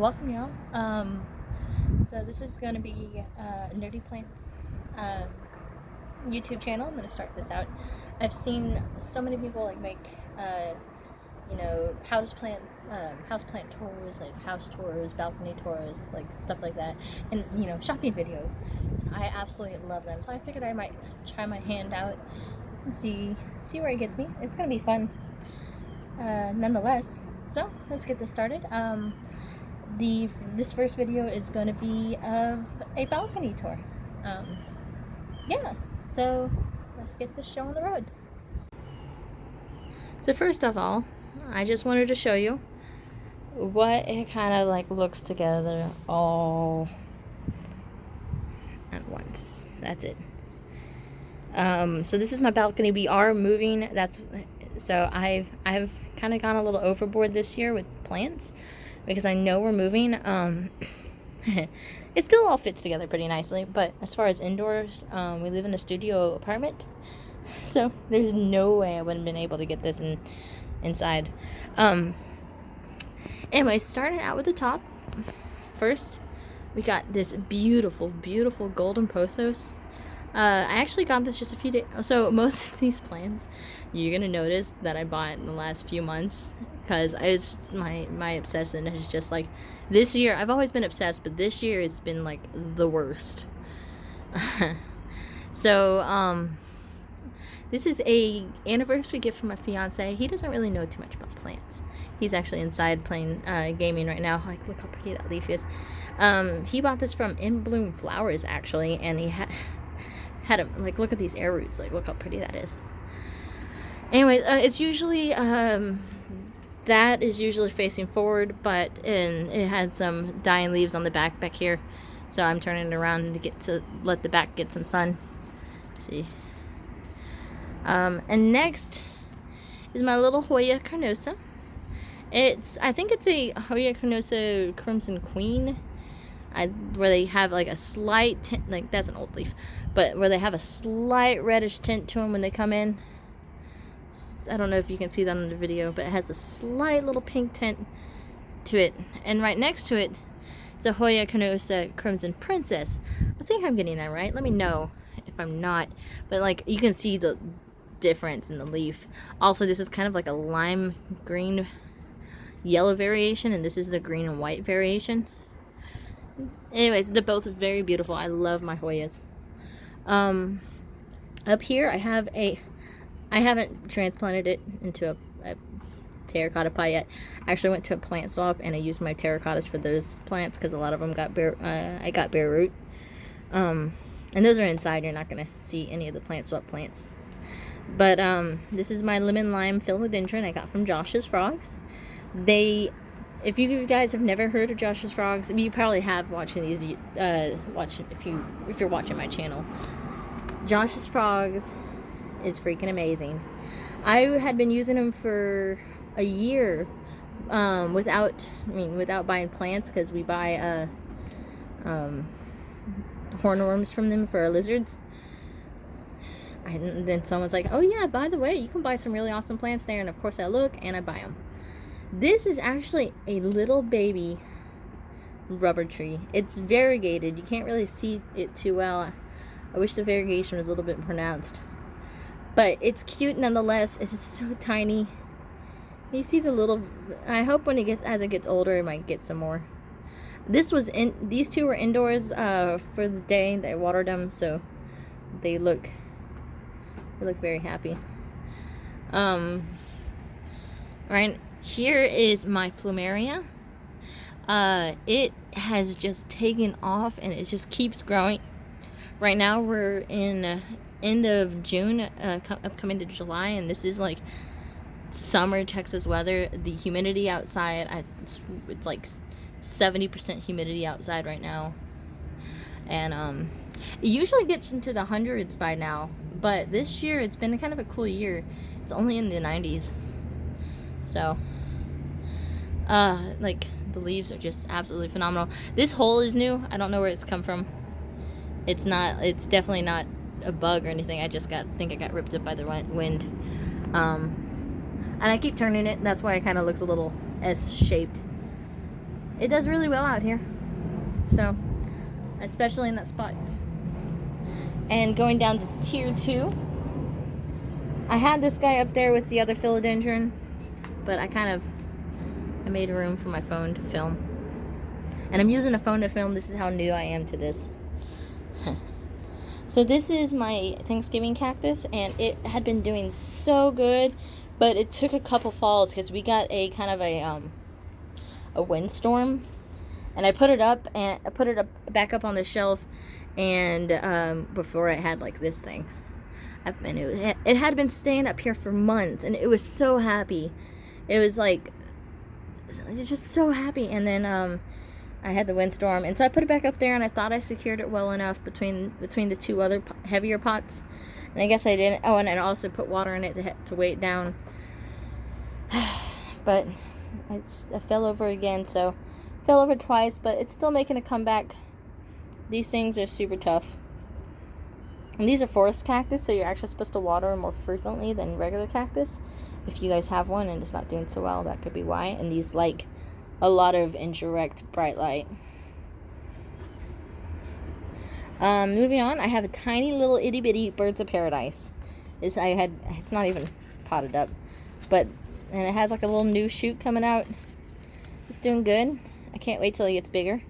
Welcome, y'all. So this is going to be Nerdy Plants YouTube channel. I'm going to start this out. I've seen so many people make house plant tours, like house tours, balcony tours, like stuff like that, and shopping videos. I absolutely love them. So I figured I might try my hand out and see where it gets me. It's going to be fun, nonetheless. So let's get this started. This first video is going to be of a balcony tour. Yeah, so let's get this show on the road. So first of all, I just wanted to show you what it kind of looks together all at once. That's it. So this is my balcony. We are moving. So I've kind of gone a little overboard this year with plants, because I know we're moving. It still all fits together pretty nicely, but as far as indoors, we live in a studio apartment, so there's no way I wouldn't have been able to get this inside. Anyway, starting out with the top, first we got this beautiful golden pothos. I actually got this just a few days. So most of these plants, you're gonna notice that I bought in the last few months, because my obsession is just this year. I've always been obsessed, but this year it's been the worst. So this is a anniversary gift from my fiance. He doesn't really know too much about plants. He's actually inside playing gaming right now. Look how pretty that leaf is. He bought this from In Bloom Flowers actually, and he had him look at these air roots. Look how pretty that is. Anyways, it's usually that is usually facing forward, but it had some dying leaves on the back here, so I'm turning it around to let the back get some sun. See. And next is my little Hoya carnosa. I think it's a Hoya carnosa Crimson Queen, where they have a slight tint, that's an old leaf, but where they have a slight reddish tint to them when they come in. I don't know if you can see that on the video, but it has a slight little pink tint to it. And right next to it is a Hoya carnosa Crimson Princess. I think I'm getting that right. Let me know if I'm not. But you can see the difference in the leaf. Also, this is kind of a lime green yellow variation, and this is the green and white variation. Anyways, they're both very beautiful. I love my Hoyas. Up here I haven't transplanted it into a terracotta pot yet. I actually went to a plant swap, and I used my terracottas for those plants, because a lot of them got I got bare root. And those are inside. You're not going to see any of the plant swap plants. But this is my lemon lime philodendron I got from Josh's Frogs. If you guys have never heard of Josh's Frogs, you probably have watching these. If you're watching my channel, Josh's Frogs is freaking amazing. I had been using them for a year, without buying plants, because we buy hornworms from them for our lizards. And then someone's like, "Oh yeah, by the way, you can buy some really awesome plants there." And of course I look and I buy them. This is actually a little baby rubber tree. It's variegated. You can't really see it too well. I wish the variegation was a little bit pronounced. But it's cute nonetheless. It's so tiny. You see the little. I hope as it gets older, it might get some more. These two were indoors for the day. They watered them, so they look very happy. Right here is my plumeria. It has just taken off, and it just keeps growing. Right now we're in end of June, upcoming to July, and this is summer Texas weather. The humidity outside, it's 70% humidity outside right now, and it usually gets into the hundreds by now, but this year it's been kind of a cool year. It's only in the 90s, so the leaves are just absolutely phenomenal. This hole is new. I don't know where it's come from. It's definitely not a bug or anything. I think I got ripped up by the wind. And I keep turning it. That's why it kind of looks a little S-shaped. it does really well out here. So, especially in that spot. And going down to tier 2, I had this guy up there with the other philodendron, but I made room for my phone to film. And I'm using a phone to film. This is how new I am to this. So this is my Thanksgiving cactus, and it had been doing so good, but it took a couple falls because we got a kind of a windstorm, and I put it up back up on the shelf, and before I had like this thing, and it had been staying up here for months, and it was so happy. It was like, it's just so happy, and then I had the windstorm, and so I put it back up there, and I thought I secured it well enough between the two other heavier pots, and I guess I didn't. Oh, and I also put water in it to weigh it down. But I fell over again, so fell over twice, but it's still making a comeback. These things are super tough. And these are forest cactus, so you're actually supposed to water them more frequently than regular cactus. If you guys have one and it's not doing so well, that could be why. And these like a lot of indirect bright light. Moving on, I have a tiny little itty bitty birds of paradise. It's not even potted up, and it has like a little new shoot coming out. It's doing good. I can't wait till it gets bigger.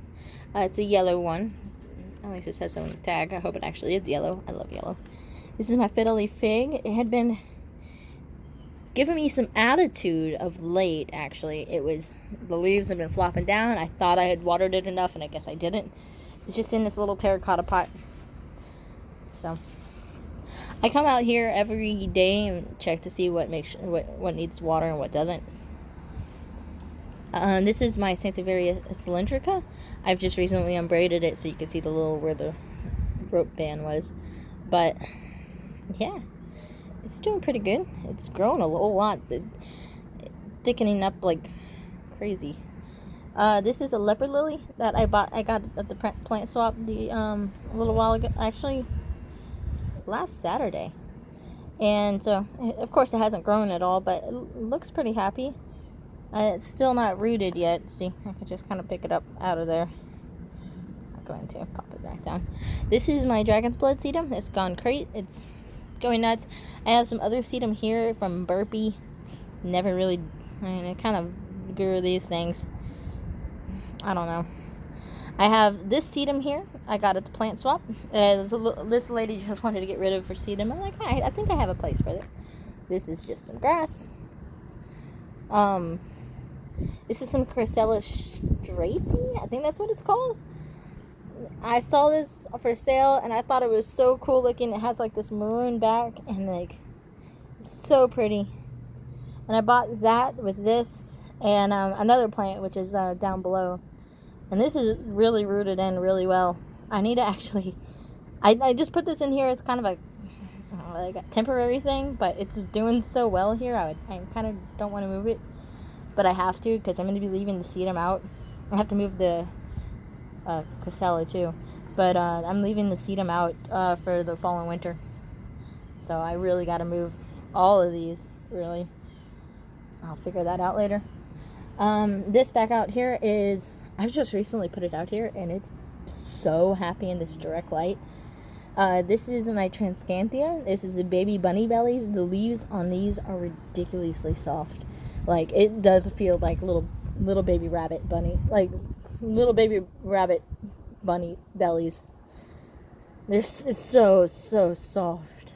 It's a yellow one. At least it says so on the tag. I hope it actually is yellow. I love yellow. This is my fiddle leaf fig. It had been giving me some attitude of late, actually. The leaves have been flopping down. I thought I had watered it enough, and I guess I didn't. It's just in this little terracotta pot. So I come out here every day and check to see what needs water and what doesn't. This is my Sansevieria cylindrica. I've just recently unbraided it so you can see where the rope band was. But yeah, it's doing pretty good. It's grown a whole lot, thickening up like crazy. This is a leopard lily that I got at the plant swap a little while ago, actually last Saturday. And so, of course, it hasn't grown at all, but it looks pretty happy. It's still not rooted yet. See, I can just kind of pick it up out of there. I'm going to pop it back down. This is my dragon's blood sedum. It's gone great. It's going nuts. I have some other sedum here from Burpee. Never really, I kind of grew these things. I don't know. I have this sedum here. I got at the plant swap. This lady just wanted to get rid of her sedum. I'm like, I think I have a place for it. This is just some grass. This is some Cressella strapey. I think that's what it's called. I saw this for sale, and I thought it was so cool looking. It has like this maroon back, and like so pretty. And I bought that with this and another plant, which is down below. And this is really rooted in really well. I need to actually... I just put this in here as kind of like a temporary thing, but it's doing so well here. I kind of don't want to move it, but I have to because I'm going to be leaving the sedum out. I have to move the Cressella too, but I'm leaving the sedum out for the fall and winter. So I really got to move all of these, really. I'll figure that out later. This back out here is... I've just recently put it out here, and it's so happy in this direct light. This is my Transcanthia. This is the baby bunny bellies. The leaves on these are ridiculously soft. Like, it does feel like little baby rabbit bunny. Like, little baby rabbit bunny bellies. It's so soft.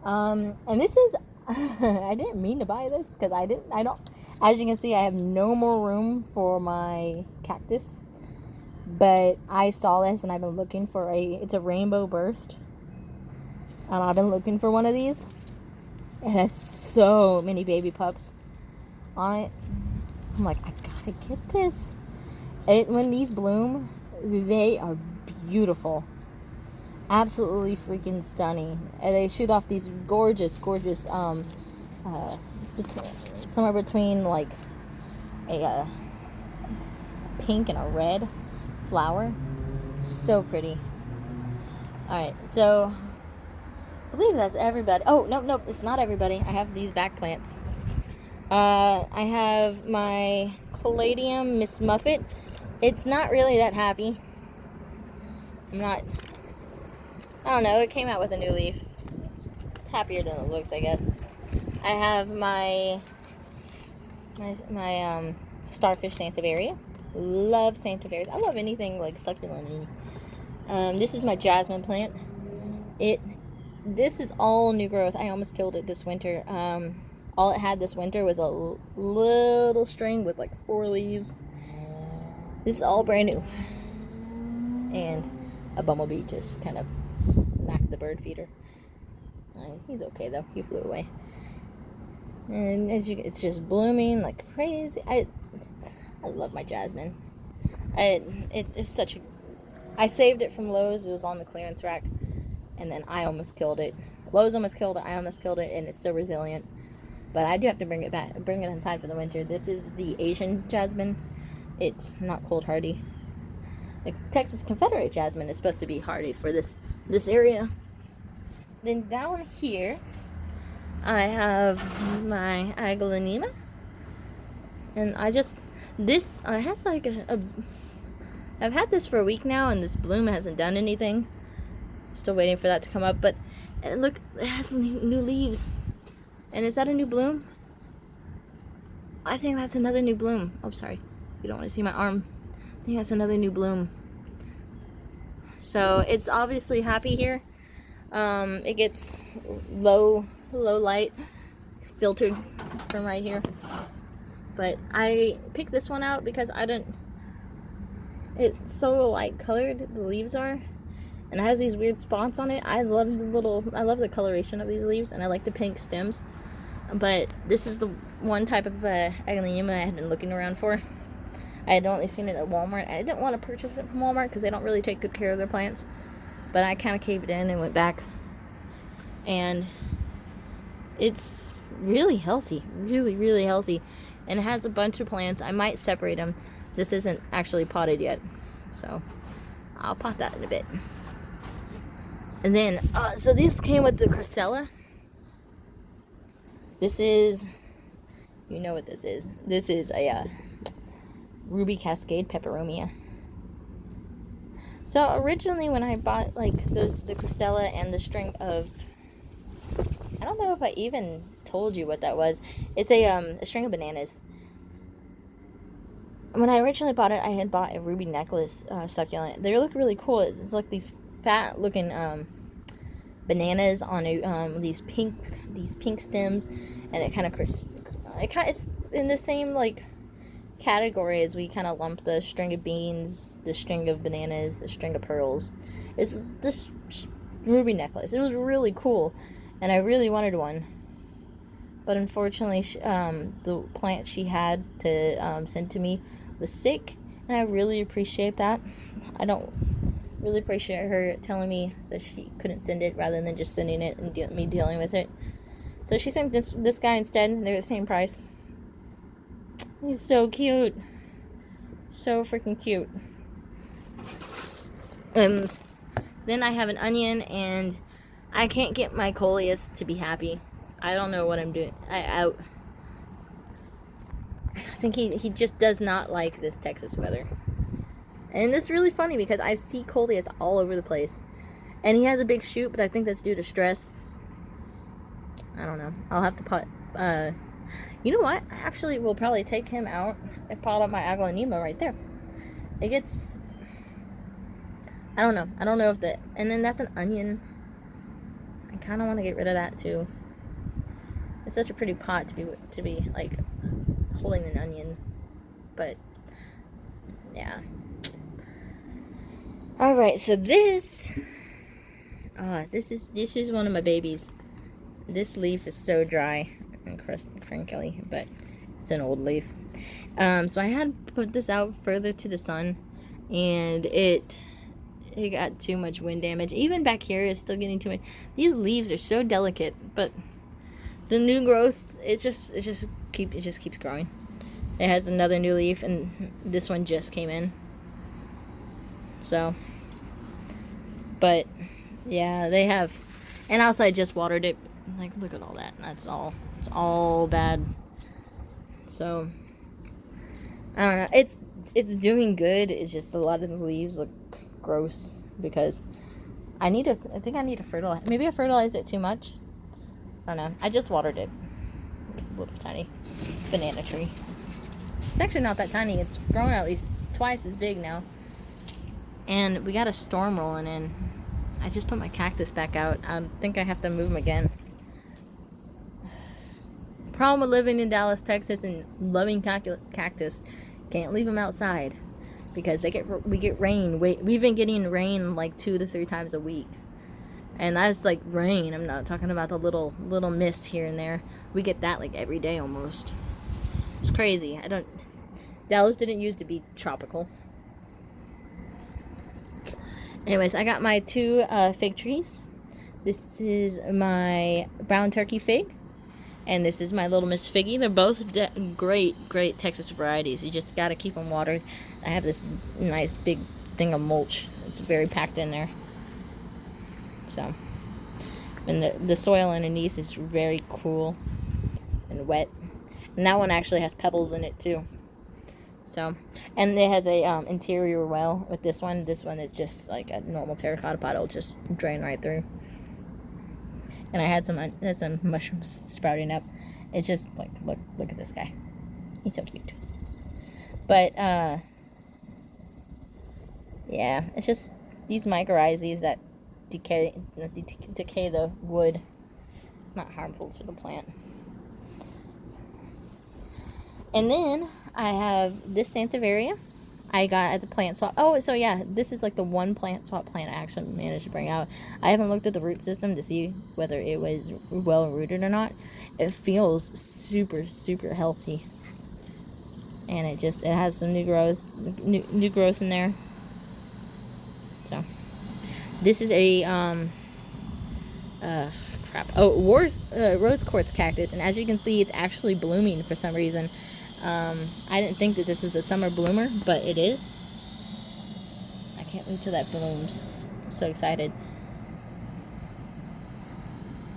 And this is... I didn't mean to buy this, because I don't... As you can see, I have no more room for my cactus. But I saw this, and I've been looking for it's a rainbow burst. And I've been looking for one of these. It has so many baby pups on it. I'm like, I gotta get this. When these bloom, they are beautiful. Absolutely freaking stunning. And they shoot off these gorgeous, somewhere between like a pink and a red flower. So pretty. Alright, so I believe that's everybody. Oh, no, it's not everybody. I have these back plants. I have my Palladium Miss Muffet. It's not really that happy. I don't know, it came out with a new leaf. It's happier than it looks, I guess. I have my starfish Sansevieria. Love Sansevieria. I love anything like succulent. This is my jasmine plant. This is all new growth. I almost killed it this winter. All it had this winter was a little string with like 4 leaves. This is all brand new. And a bumblebee just kind of smacked the bird feeder. He's okay though. He flew away. And it's just blooming like crazy. I love my jasmine. It's such a. I saved it from Lowe's. It was on the clearance rack, and then I almost killed it. Lowe's almost killed it. I almost killed it, and it's so resilient. But I do have to bring it inside for the winter. This is the Asian jasmine. It's not cold hardy. The Texas Confederate jasmine is supposed to be hardy for this area. Then down here, I have my Aglaonema. And this has like I've had this for a week now, and this bloom hasn't done anything. Still waiting for that to come up, but look, it has new leaves. And is that a new bloom? I think that's another new bloom. Oh, sorry. You don't want to see my arm. I think that's another new bloom. So it's obviously happy here. It gets low light filtered from right here. But I picked this one out because it's so light colored, the leaves are. And it has these weird spots on it. I love the coloration of these leaves, and I like the pink stems. But this is the one type of Aglaonema I had been looking around for. I had only seen it at Walmart. I didn't want to purchase it from Walmart because they don't really take good care of their plants. But I kind of caved in and went back. And it's really healthy. Really, really healthy. And it has a bunch of plants. I might separate them. This isn't actually potted yet. So I'll pot that in a bit. And then, so this came with the Crocella. This is, you know what this is. This is a Ruby Cascade Peperomia. So originally when I bought like the Crocella and the string of, I don't know if I even told you what that was. It's a string of bananas. When I originally bought it, I had bought a ruby necklace succulent. They look really cool. It's like these fat looking bananas on these pink stems, and it kind of it's in the same like category as we kind of lump the string of beans, the string of bananas, the string of pearls. It's this ruby necklace. It was really cool, and I really wanted one, but unfortunately the plant she had to send to me was sick, and I really appreciate that. I don't really appreciate her telling me that she couldn't send it rather than just sending it and me dealing with it. So she sent this guy instead, and they're the same price. He's so cute. So freaking cute. And then I have an onion, and I can't get my coleus to be happy. I don't know what I'm doing. I think he just does not like this Texas weather. And it's really funny because I see coleus all over the place. And he has a big shoot, but I think that's due to stress. I don't know. I'll have to pot. You know what? Actually, we'll probably take him out and pot up my Aglaonema right there. It gets. I don't know. I don't know if the. And then that's an onion. I kind of want to get rid of that too. It's such a pretty pot to be like holding an onion, but yeah. All right, so this is one of my babies. This leaf is so dry and crinkly, but it's an old leaf. So I had to put this out further to the sun, and it got too much wind damage. Even back here, it's still getting too much. These leaves are so delicate, but the new growth, it just keeps growing. It has another new leaf, and this one just came in. So, but yeah, they have. And also, I just watered it. Like, look at all that. That's all. It's all bad. So, I don't know. It's doing good. It's just a lot of the leaves look gross because I think I need to fertilize. Maybe I fertilized it too much. I don't know. I just watered it. Little tiny banana tree. It's actually not that tiny. It's grown at least twice as big now. And we got a storm rolling in. I just put my cactus back out. I think I have to move them again. Problem with living in Dallas, Texas, and loving cactus, can't leave them outside because we get rain. We've been getting rain like 2 to 3 times a week, and that's like rain. I'm not talking about the little mist here and there. We get that like every day almost. It's crazy. Dallas didn't used to be tropical. Anyways, I got my 2 fig trees. This is my brown turkey fig, and this is my little Miss Figgy. They're both great Texas varieties. You just gotta keep them watered. I have this nice big thing of mulch. It's very packed in there. So, and the soil underneath is very cool and wet. And that one actually has pebbles in it too. So, and it has a interior well with this one. This one is just like a normal terracotta pot. It'll just drain right through. And I had some mushrooms sprouting up. It's just like, look at this guy. He's so cute. But yeah, it's just these mycorrhizas that decay the wood. It's not harmful to the plant. And then I have this Sansevieria I got at the plant swap. Oh, so yeah, this is like the one plant swap plant I actually managed to bring out. I haven't looked at the root system to see whether it was well rooted or not. It feels super, super healthy. And it has some new growth in there. So this is a rose quartz cactus, and as you can see, it's actually blooming for some reason. I didn't think that this was a summer bloomer, but it is. I can't wait till that blooms. I'm so excited.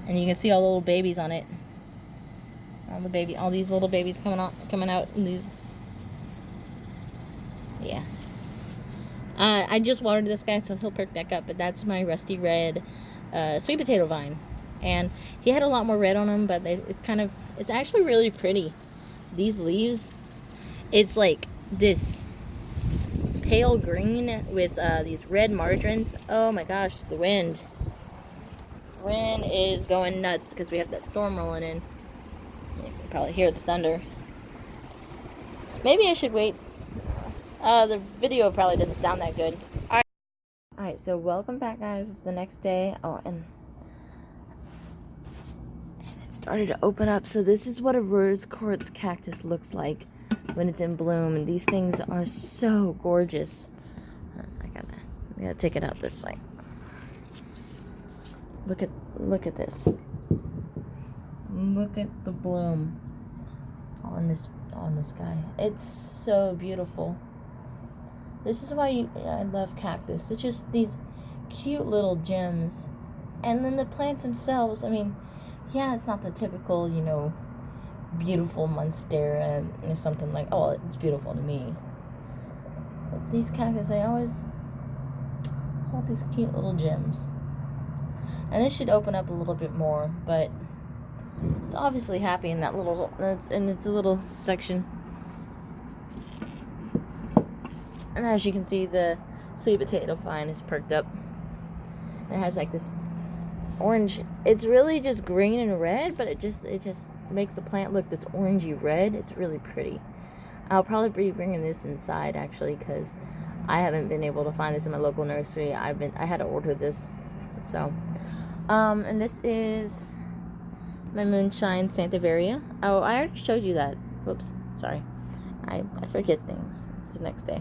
And you can see all the little babies on it. All these little babies coming out in these. Yeah. I just watered this guy, so he'll perk back up. But that's my rusty red sweet potato vine, and he had a lot more red on him, but it's actually really pretty. These leaves, it's like this pale green with these red margins. Oh my gosh, the wind is going nuts because we have that storm rolling in. You can probably hear the thunder. Maybe I should wait. The video probably doesn't sound that good. Alright, so welcome back, guys. It's the next day. Oh, and it started to open up. So this is what a rose quartz cactus looks like when it's in bloom, and these things are so gorgeous. I gotta take it out this way. Look at this. Look at the bloom on this guy. It's so beautiful. This is why I love cactus. It's just these cute little gems. And then the plants themselves, I mean, yeah, it's not the typical, beautiful monstera or something like, oh, it's beautiful to me. But these cactus, I always hold these cute little gems. And this should open up a little bit more, but it's obviously happy in that little, it's a little section. And as you can see, the sweet potato vine is perked up. It has like this orange. It's really just green and red, but it just makes the plant look this orangey red. It's really pretty. I'll probably be bringing this inside actually, because I haven't been able to find this in my local nursery. I had to order this. So, and this is my moonshine Sansevieria. Oh, I already showed you that. Whoops, sorry. I forget things. It's the next day.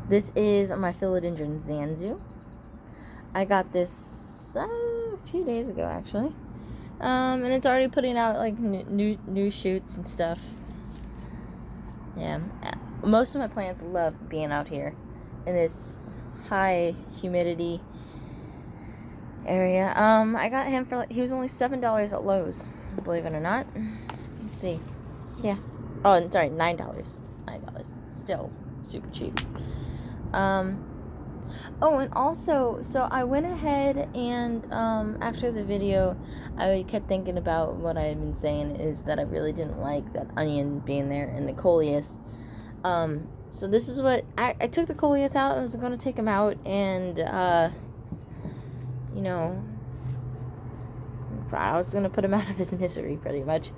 This is my philodendron Zanzu. I got this a few days ago, actually. And it's already putting out like new shoots and stuff. Yeah, most of my plants love being out here in this high humidity area. I got him he was only $7 at Lowe's, believe it or not. Let's see. Yeah, Oh, sorry, $9. $9. Still super cheap. Oh, and also, so I went ahead and, after the video, I kept thinking about what I had been saying is that I really didn't like that onion being there in the coleus. So this is what, I took the coleus out. I was going to take him out and, you know, I was going to put him out of his misery pretty much.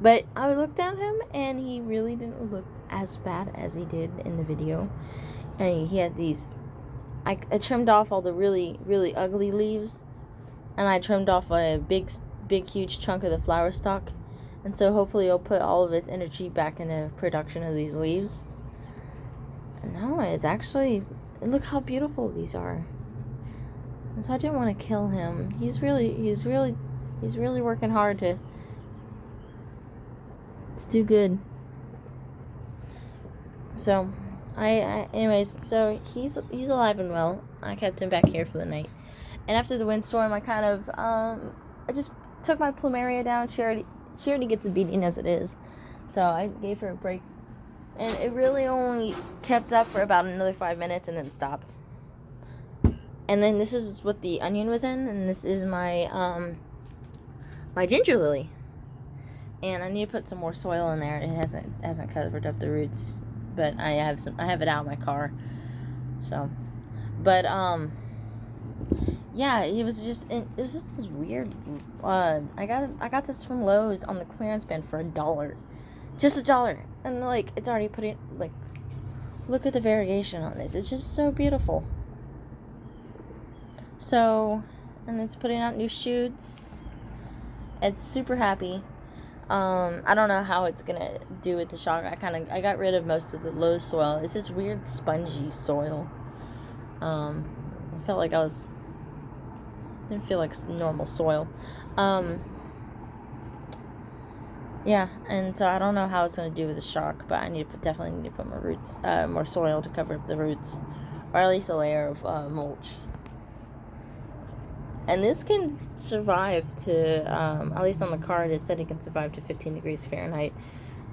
But I looked at him and he really didn't look as bad as he did in the video. And he had these, I trimmed off all the really, really ugly leaves. And I trimmed off a big, huge chunk of the flower stalk. And so hopefully it'll put all of its energy back into production of these leaves. And now it's actually, look how beautiful these are. And so I didn't want to kill him. He's really working hard to do good. So, anyways, so he's alive and well. I kept him back here for the night. And after the windstorm, I kind of, I just took my plumeria down. She already gets a beating as it is. So I gave her a break. And it really only kept up for about another 5 minutes and then stopped. And then this is what the onion was in. And this is my, my ginger lily. And I need to put some more soil in there. It hasn't covered up the roots. But I have it out in my car. So, but, yeah, it was just this weird. I got this from Lowe's on the clearance bin for $1, just $1, and like it's already putting like, look at the variation on this. It's just so beautiful. So, and it's putting out new shoots. It's super happy. I don't know how it's gonna do with the shock. I got rid of most of the low soil. It's this weird spongy soil. I felt like didn't feel like normal soil. Yeah, and so I don't know how it's gonna do with the shock, but I definitely need to put more roots, more soil to cover up the roots, or at least a layer of mulch. And this can survive to, at least on the card, it said it can survive to 15 degrees Fahrenheit.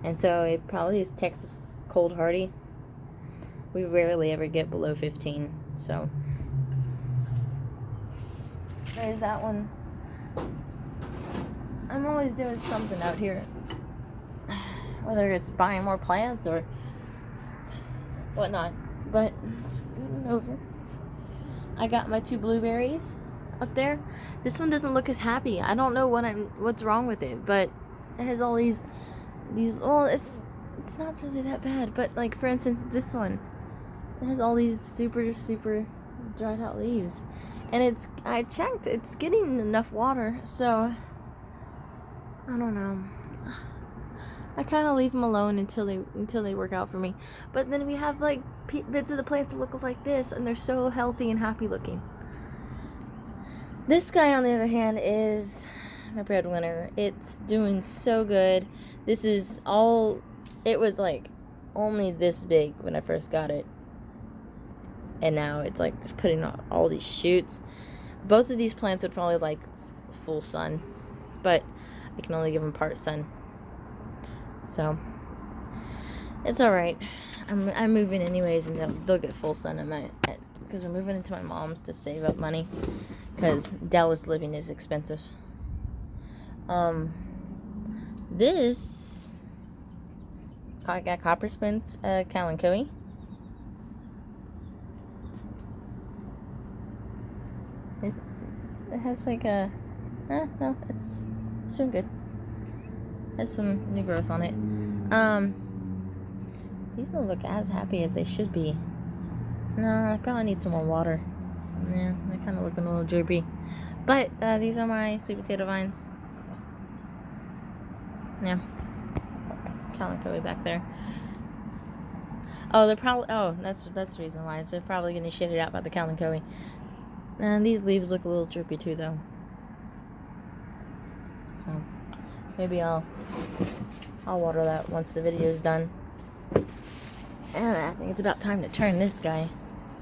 And so it probably is Texas cold hardy. We rarely ever get below 15, so. There's that one. I'm always doing something out here. Whether it's buying more plants or whatnot. But it's getting over. I got my 2 blueberries up there. This one doesn't look as happy. I don't know what's wrong with it, but it has all these well, it's not really that bad, but like for instance this one, it has all these super dried out leaves, and I checked, it's getting enough water, so I don't know. I kind of leave them alone until they work out for me. But then we have like bits of the plants that look like this, and they're so healthy and happy looking. This guy, on the other hand, is my breadwinner. It's doing so good. This is all, it was like only this big when I first got it. And now it's like putting on all these shoots. Both of these plants would probably like full sun, but I can only give them part sun. So it's all right. I'm moving anyways, and they'll get full sun because we're moving into my mom's to save up money, because Dallas living is expensive. This I got Copper Spoons, Kalanchoe. It has like a no, it's so good. Has some new growth on it. These don't look as happy as they should be. No, I probably need some more water. Yeah, they're kind of looking a little droopy. But these are my sweet potato vines. Yeah, Kalanchoe back there. Oh, they're probably. Oh, that's the reason why. They're probably getting shaded out by the Kalanchoe. And these leaves look a little droopy too, though. So maybe I'll water that once the video is done. And I think it's about time to turn this guy.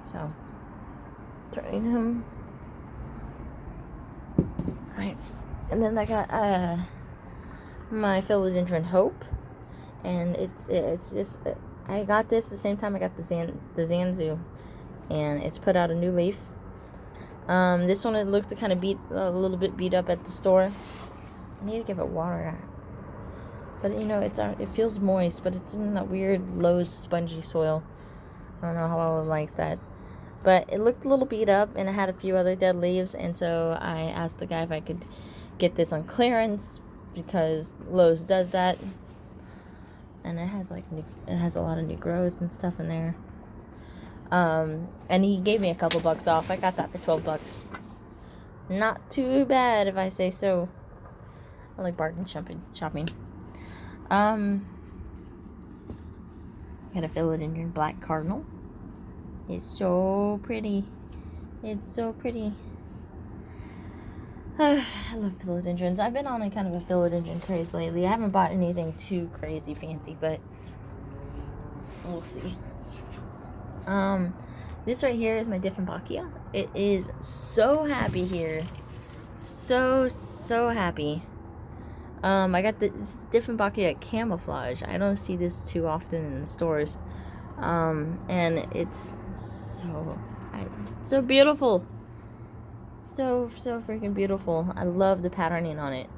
So turning him. Right. And then I got my Philodendron Hope. And it's just, I got this the same time I got the Zanzu, and it's put out a new leaf. This one, it looked kind of a little bit beat up at the store. I need to give it water. But you know, it feels moist, but it's in that weird Lowe's spongy soil. I don't know how well it likes that. But it looked a little beat up, and it had a few other dead leaves, and so I asked the guy if I could get this on clearance, because Lowe's does that. And it has a lot of new growth and stuff in there. And he gave me a couple bucks off. I got that for $12. Not too bad, if I say so. I like bargain shopping. Got a philodendron black cardinal. It's so pretty. It's so pretty. I love philodendrons. I've been on a kind of a philodendron craze lately. I haven't bought anything too crazy fancy, but we'll see. This right here is my Dieffenbachia. It is so happy here. So happy. I got this Dieffenbachia camouflage. I don't see this too often in the stores. And it's so beautiful. So freaking beautiful. I love the patterning on it.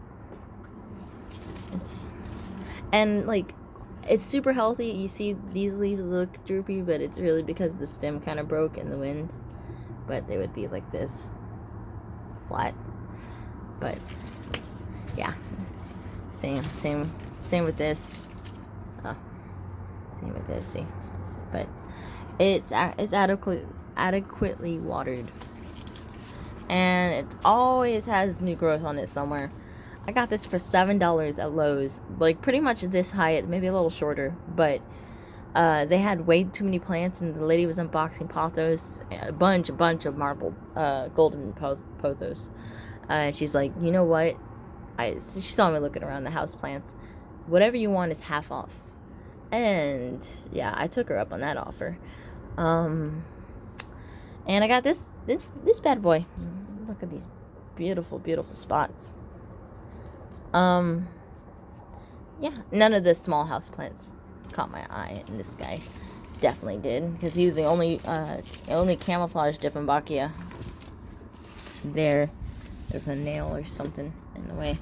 It's super healthy. You see these leaves look droopy, but it's really because the stem kind of broke in the wind. But they would be like this, flat. But yeah, same with this. Same with this. See, but it's adequately watered, and it always has new growth on it somewhere. I got this for $7 at Lowe's, like pretty much this height, maybe a little shorter, but they had way too many plants, and the lady was unboxing pothos, a bunch of marbled golden pothos. She's like, you know what? She saw me looking around the house plants. Whatever you want is half off. And yeah, I took her up on that offer. And I got this bad boy. Look at these beautiful spots. Yeah, none of the small house plants caught my eye, and this guy definitely did, because he was the only camouflage Dieffenbachia. There's a nail or something in the way.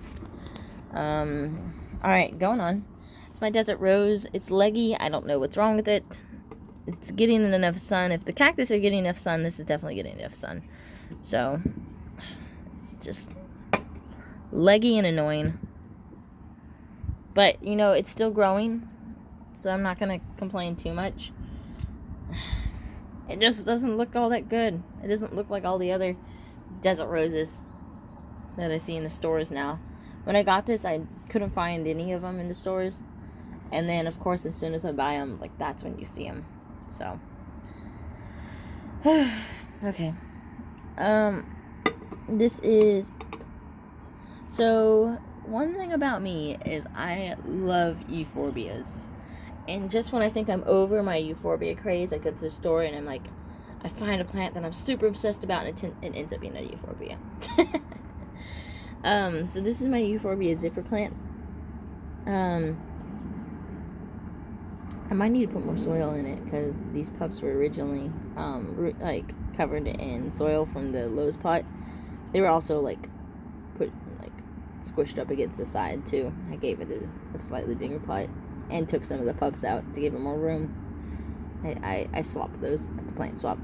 Alright, going on. It's my desert rose. It's leggy. I don't know what's wrong with it. It's getting enough sun. If the cactus are getting enough sun, this is definitely getting enough sun. So, it's just leggy and annoying. But, you know, it's still growing, so I'm not going to complain too much. It just doesn't look all that good. It doesn't look like all the other desert roses that I see in the stores now. When I got this, I couldn't find any of them in the stores. And then, of course, as soon as I buy them, like, that's when you see them. So, okay. This is... So, one thing about me is I love euphorbias. And just when I think I'm over my euphorbia craze, I go to the store and I'm like, I find a plant that I'm super obsessed about, and it ends up being a euphorbia. So this is my euphorbia zipper plant. I might need to put more soil in it, because these pups were originally covered in soil from the Lowe's pot. They were also squished up against the side too. I gave it a slightly bigger pot and took some of the pups out to give it more room. I swapped those at the plant swap.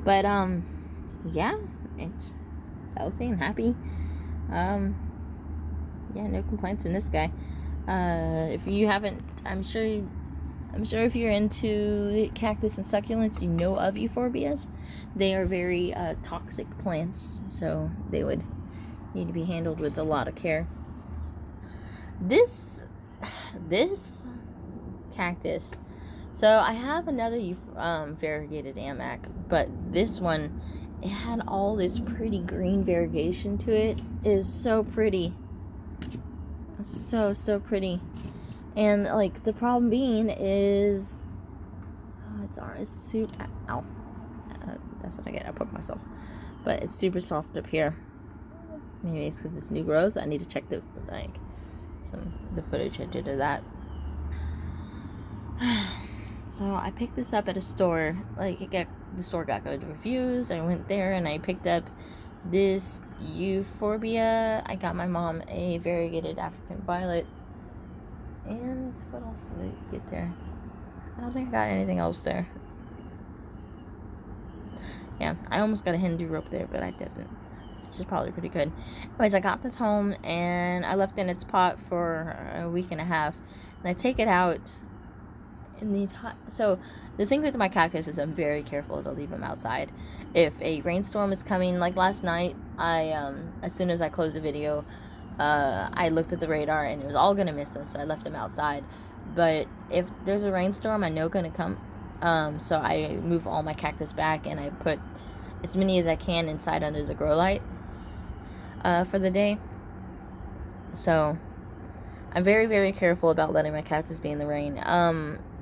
But yeah, it's healthy and happy. Yeah, no complaints from this guy. If you haven't, I'm sure if you're into cactus and succulents, you know of euphorbias. They are very toxic plants, so they would need to be handled with a lot of care. This cactus. So I have another variegated amac, but this one, it had all this pretty green variegation to it. It is so pretty. So pretty. And like the problem being is, it's super. Ow, that's what I get. I poke myself, but it's super soft up here. Maybe it's because it's new growth. I need to check the footage I did of that. So I picked this up at a store. Like, the store got good reviews. I went there and I picked up this euphorbia. I got my mom a variegated African violet. And what else did I get there? I don't think I got anything else there. Yeah, I almost got a Hindu rope there, but I didn't. Which is probably pretty good. Anyways, I got this home and I left it in its pot for a week and a half. And I take it out in the so the thing with my cactus is I'm very careful to leave them outside. If a rainstorm is coming, like last night, I as soon as I closed the video, I looked at the radar and it was all gonna miss us, so I left them outside. But if there's a rainstorm, I know gonna come, so I move all my cactus back and I put as many as I can inside under the grow light for the day. So I'm very, very careful about letting my cactus be in the rain.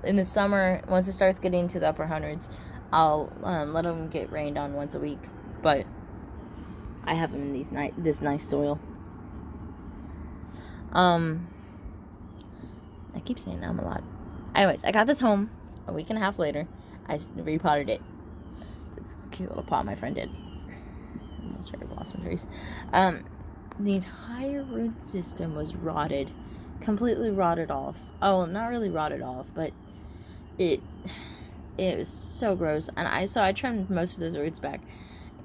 In the summer, once it starts getting to the upper hundreds, I'll let them get rained on once a week. But I have them in this nice soil. I keep saying I'm a lot. Anyways, I got this home a week and a half later. I repotted it. It's this cute little pot my friend did. Cherry blossom trees. The entire root system was rotted, completely rotted off. Oh, not really rotted off, but it was so gross. And I trimmed most of those roots back,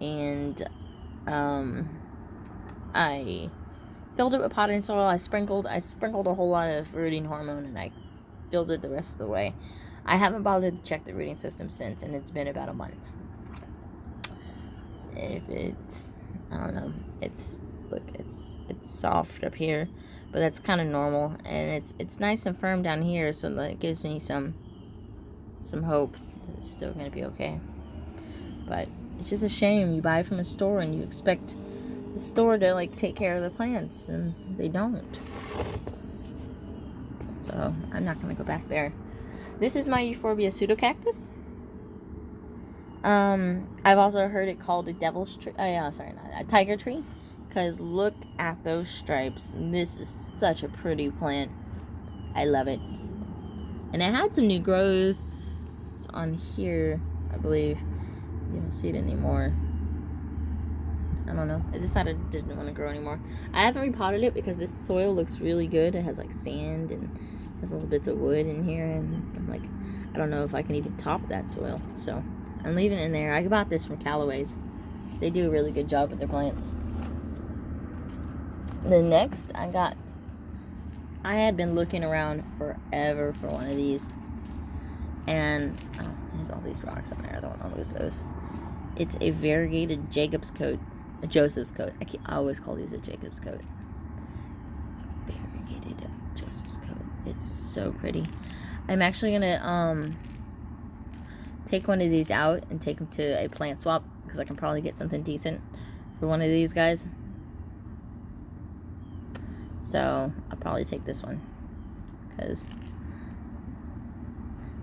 and I filled it with potting soil. I sprinkled a whole lot of rooting hormone, and I filled it the rest of the way. I haven't bothered to check the rooting system since, and it's been about a month. If it's, I don't know, it's soft up here, but that's kind of normal, and it's nice and firm down here, so that it gives me some hope that it's still gonna be okay. But it's just a shame you buy it from a store and you expect the store to like take care of the plants, and they don't. So I'm not gonna go back there. This is my Euphorbia pseudocactus. I've also heard it called a devil's tree. A tiger tree. Because look at those stripes. This is such a pretty plant. I love it. And it had some new growths on here, I believe. You don't see it anymore. I don't know. I decided I didn't want to grow anymore. I haven't repotted it because this soil looks really good. It has like sand and has little bits of wood in here. And I'm like, I don't know if I can even top that soil. So I'm leaving it in there. I bought this from Callaway's. They do a really good job with their plants. The next I had been looking around forever for one of these. And, there's all these rocks on there. I don't want to lose those. It's a variegated Jacob's coat. A Joseph's coat. I always call these a Jacob's coat. Variegated Joseph's coat. It's so pretty. I'm actually going to, take one of these out and take them to a plant swap, because I can probably get something decent for one of these guys. So I'll probably take this one, because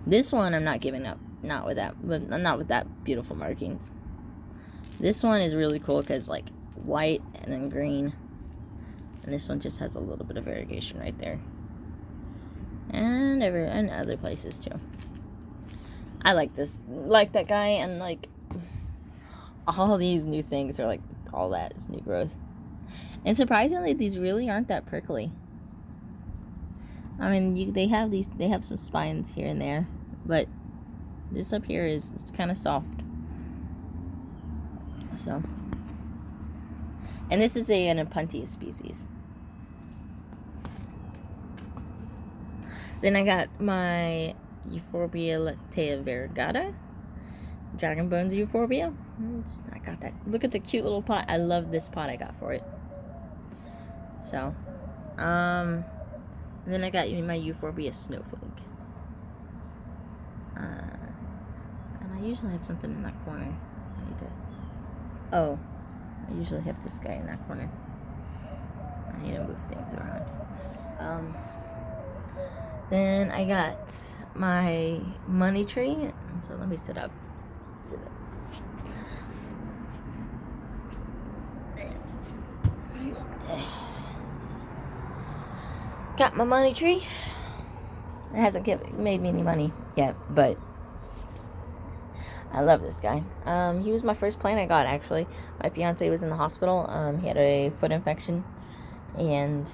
this one I'm not giving up. Not with that beautiful markings. This one is really cool because like white and then green, and this one just has a little bit of variegation right there, and other places too. I like that guy, and like all these new things are like all that is new growth. And surprisingly, these really aren't that prickly. I mean, they have some spines here and there, but this up here it's kind of soft. So, and this is an Opuntia species. Then I got my Euphorbia lactea variegata, Dragon Bones Euphorbia. I got that. Look at the cute little pot. I love this pot I got for it. So, and then I got my Euphorbia Snowflake. And I usually have something in that corner. I usually have this guy in that corner. I need to move things around. Then I got my money tree. So let me sit up. Got my money tree. It hasn't made me any money yet, but I love this guy. He was my first plant I got, actually. My fiance was in the hospital. He had a foot infection, and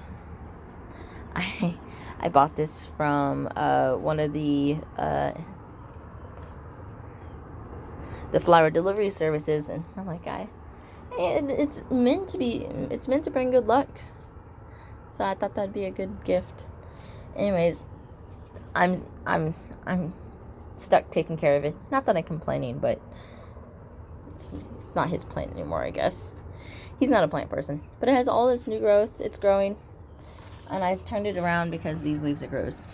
I bought this from one of the flower delivery services, and I'm like, it's meant to bring good luck. So I thought that'd be a good gift. Anyways, I'm stuck taking care of it. Not that I'm complaining, but it's not his plant anymore, I guess. He's not a plant person. But it has all this new growth. It's growing. And I've turned it around because these leaves it grows.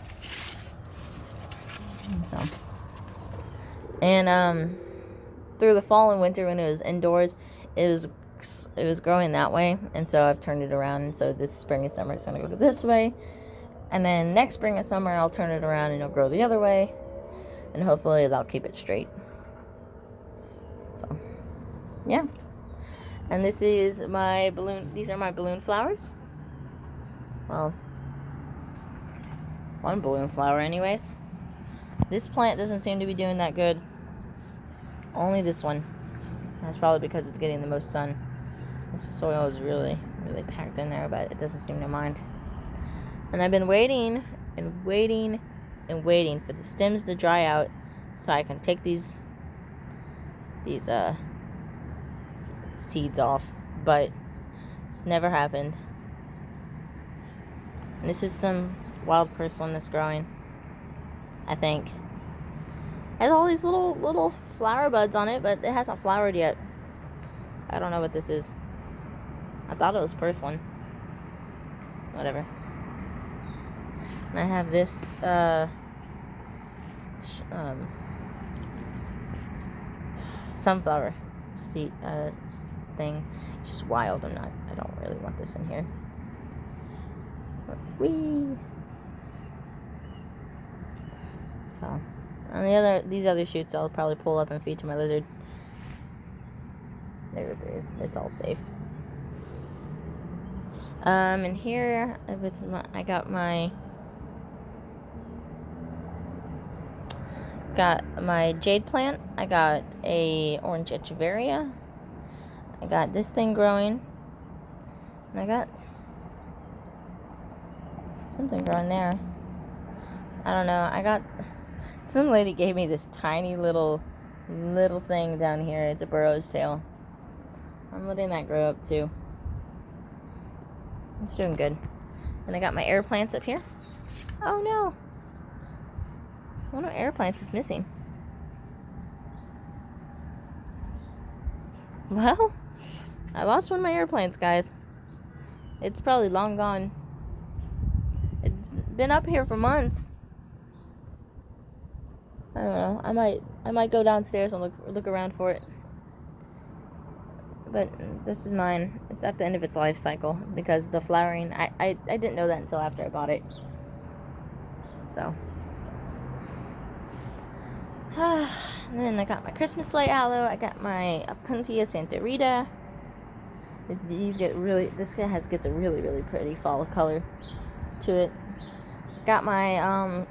And through the fall and winter when it was indoors, it was growing that way. And so I've turned it around. And so this spring and summer it's going to go this way. And then next spring and summer I'll turn it around and it'll grow the other way. And hopefully that'll keep it straight. So, yeah. And this is my balloon. These are my balloon flowers. Well, one balloon flower anyways. This plant doesn't seem to be doing that good. Only this one. That's probably because it's getting the most sun. This soil is really, really packed in there, but it doesn't seem to mind. And I've been waiting and waiting and waiting for the stems to dry out so I can take these seeds off, but it's never happened. And this is some wild purslane that's growing, I think. It has all these little flower buds on it, but it hasn't flowered yet. I don't know what this is. I thought it was purslane. Whatever. And I have this sunflower seed thing. It's just wild. I don't really want this in here. Whee! So, and these other shoots I'll probably pull up and feed to my lizard. It's all safe. And here I got my jade plant. I got a orange echeveria. I got this thing growing. And I got something growing there. I don't know. I got some lady gave me this tiny little thing down here. It's a burro's tail. I'm letting that grow up too. It's doing good. And I got my air plants up here. Oh no. One of my air plants is missing. Well, I lost one of my air plants, guys. It's probably long gone. It's been up here for months. I don't know. I might go downstairs and look around for it. But this is mine. It's at the end of its life cycle because the flowering, I didn't know that until after I bought it. So. And then I got my Christmas light aloe. I got my Opuntia Santa Rita. This gets a really, really pretty fall color to it. Got my